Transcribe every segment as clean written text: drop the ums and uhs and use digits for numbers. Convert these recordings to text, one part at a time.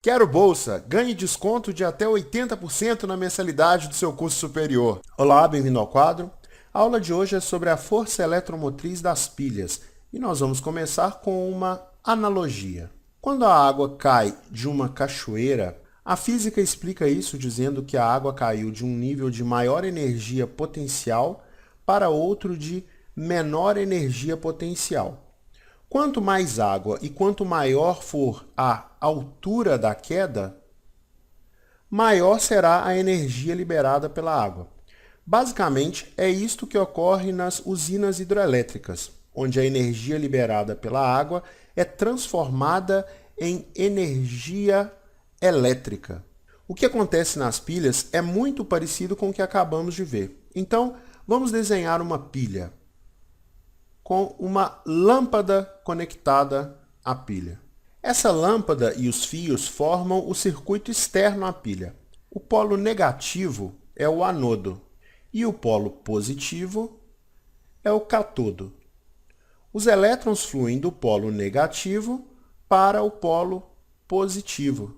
Quero bolsa, ganhe desconto de até 80% na mensalidade do seu curso superior. Olá, bem-vindo ao quadro. A aula de hoje é sobre a força eletromotriz das pilhas e nós vamos começar com uma analogia. Quando a água cai de uma cachoeira, a física explica isso dizendo que a água caiu de um nível de maior energia potencial para outro de menor energia potencial. Quanto mais água e quanto maior for a altura da queda, maior será a energia liberada pela água. Basicamente, é isto que ocorre nas usinas hidrelétricas, onde a energia liberada pela água é transformada em energia elétrica. O que acontece nas pilhas é muito parecido com o que acabamos de ver. Então, vamos desenhar uma pilha com uma lâmpada conectada à pilha. Essa lâmpada e os fios formam o circuito externo à pilha. O polo negativo é o anodo e o polo positivo é o cátodo. Os elétrons fluem do polo negativo para o polo positivo.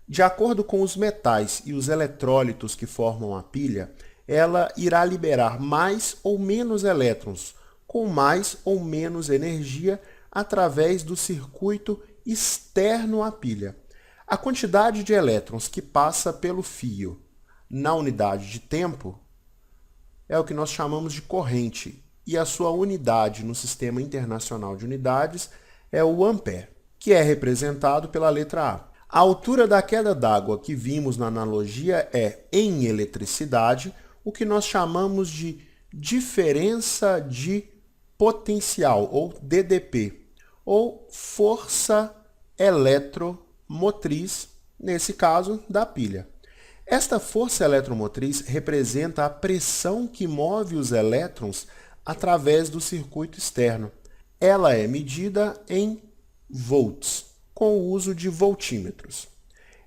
De acordo com os metais e os eletrólitos que formam a pilha, ela irá liberar mais ou menos elétrons, com mais ou menos energia, através do circuito externo à pilha. A quantidade de elétrons que passa pelo fio na unidade de tempo é o que nós chamamos de corrente, e a sua unidade no Sistema Internacional de Unidades é o ampere, que é representado pela letra A. A altura da queda d'água que vimos na analogia é, em eletricidade, o que nós chamamos de diferença de potencial, ou DDP, ou força eletromotriz, nesse caso, da pilha. Esta força eletromotriz representa a pressão que move os elétrons através do circuito externo. Ela é medida em volts, com o uso de voltímetros.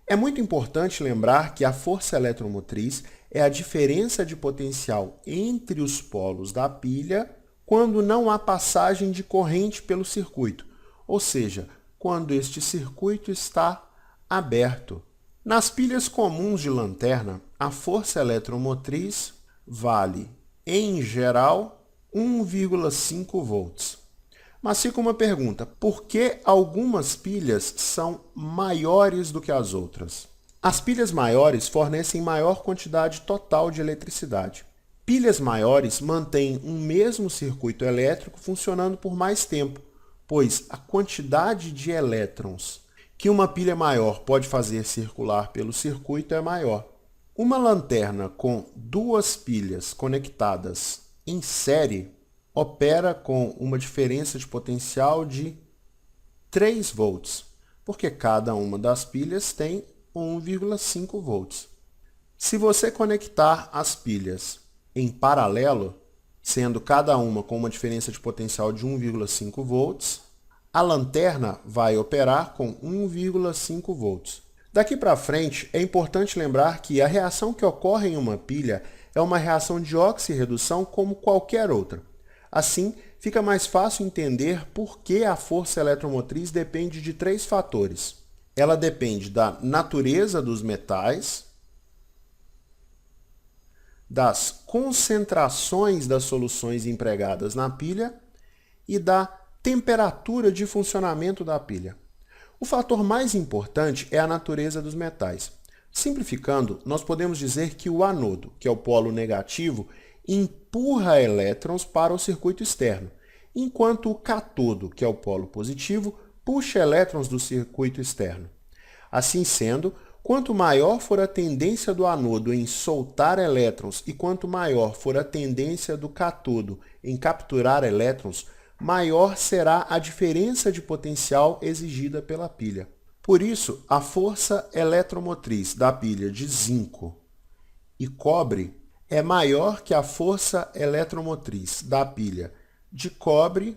É muito importante lembrar que a força eletromotriz é a diferença de potencial entre os polos da pilha quando não há passagem de corrente pelo circuito, ou seja, quando este circuito está aberto. Nas pilhas comuns de lanterna, a força eletromotriz vale, em geral, 1,5 volts. Mas fica uma pergunta: por que algumas pilhas são maiores do que as outras? As pilhas maiores fornecem maior quantidade total de eletricidade. Pilhas maiores mantêm um mesmo circuito elétrico funcionando por mais tempo, pois a quantidade de elétrons que uma pilha maior pode fazer circular pelo circuito é maior. Uma lanterna com duas pilhas conectadas em série opera com uma diferença de potencial de 3 volts, porque cada uma das pilhas tem 1,5 volts. Se você conectar as pilhas em paralelo, sendo cada uma com uma diferença de potencial de 1,5 volts, a lanterna vai operar com 1,5 volts. Daqui para frente, é importante lembrar que a reação que ocorre em uma pilha é uma reação de oxirredução como qualquer outra. Assim, fica mais fácil entender por que a força eletromotriz depende de 3 fatores. Ela depende da natureza dos metais, das concentrações das soluções empregadas na pilha e da temperatura de funcionamento da pilha. O fator mais importante é a natureza dos metais. Simplificando, nós podemos dizer que o anodo, que é o polo negativo, empurra elétrons para o circuito externo, enquanto o cátodo, que é o polo positivo, puxa elétrons do circuito externo. Assim sendo, quanto maior for a tendência do anodo em soltar elétrons e quanto maior for a tendência do cátodo em capturar elétrons, maior será a diferença de potencial exigida pela pilha. Por isso, a força eletromotriz da pilha de zinco e cobre é maior que a força eletromotriz da pilha de cobre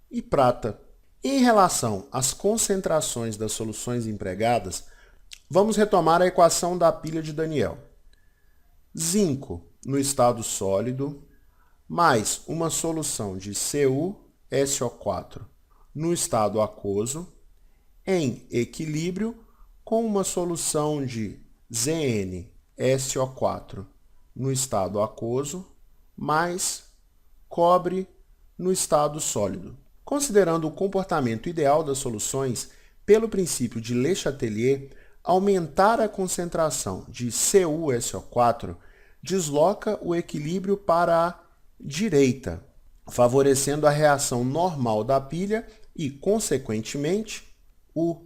e prata. Em relação às concentrações das soluções empregadas, vamos retomar a equação da pilha de Daniell. Zinco no estado sólido, mais uma solução de CuSO4 no estado aquoso, em equilíbrio com uma solução de ZnSO4 no estado aquoso mais cobre no estado sólido. Considerando o comportamento ideal das soluções, pelo princípio de Le Chatelier, aumentar a concentração de CuSO4 desloca o equilíbrio para a direita, favorecendo a reação normal da pilha e, consequentemente, o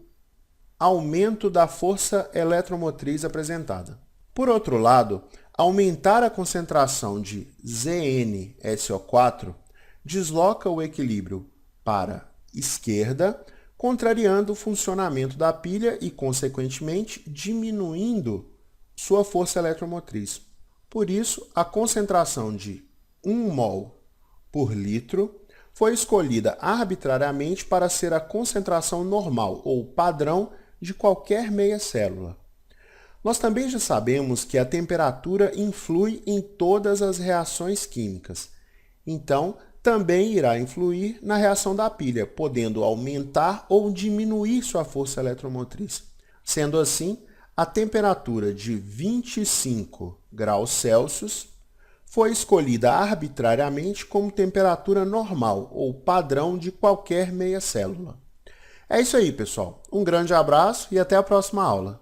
aumento da força eletromotriz apresentada. Por outro lado, aumentar a concentração de ZnSO4 desloca o equilíbrio para a esquerda, contrariando o funcionamento da pilha e, consequentemente, diminuindo sua força eletromotriz. Por isso, a concentração de 1 mol por litro foi escolhida arbitrariamente para ser a concentração normal ou padrão de qualquer meia célula. Nós também já sabemos que a temperatura influi em todas as reações químicas. Então, também irá influir na reação da pilha, podendo aumentar ou diminuir sua força eletromotriz. Sendo assim, a temperatura de 25 graus Celsius foi escolhida arbitrariamente como temperatura normal ou padrão de qualquer meia célula. É isso aí, pessoal. Um grande abraço e até a próxima aula.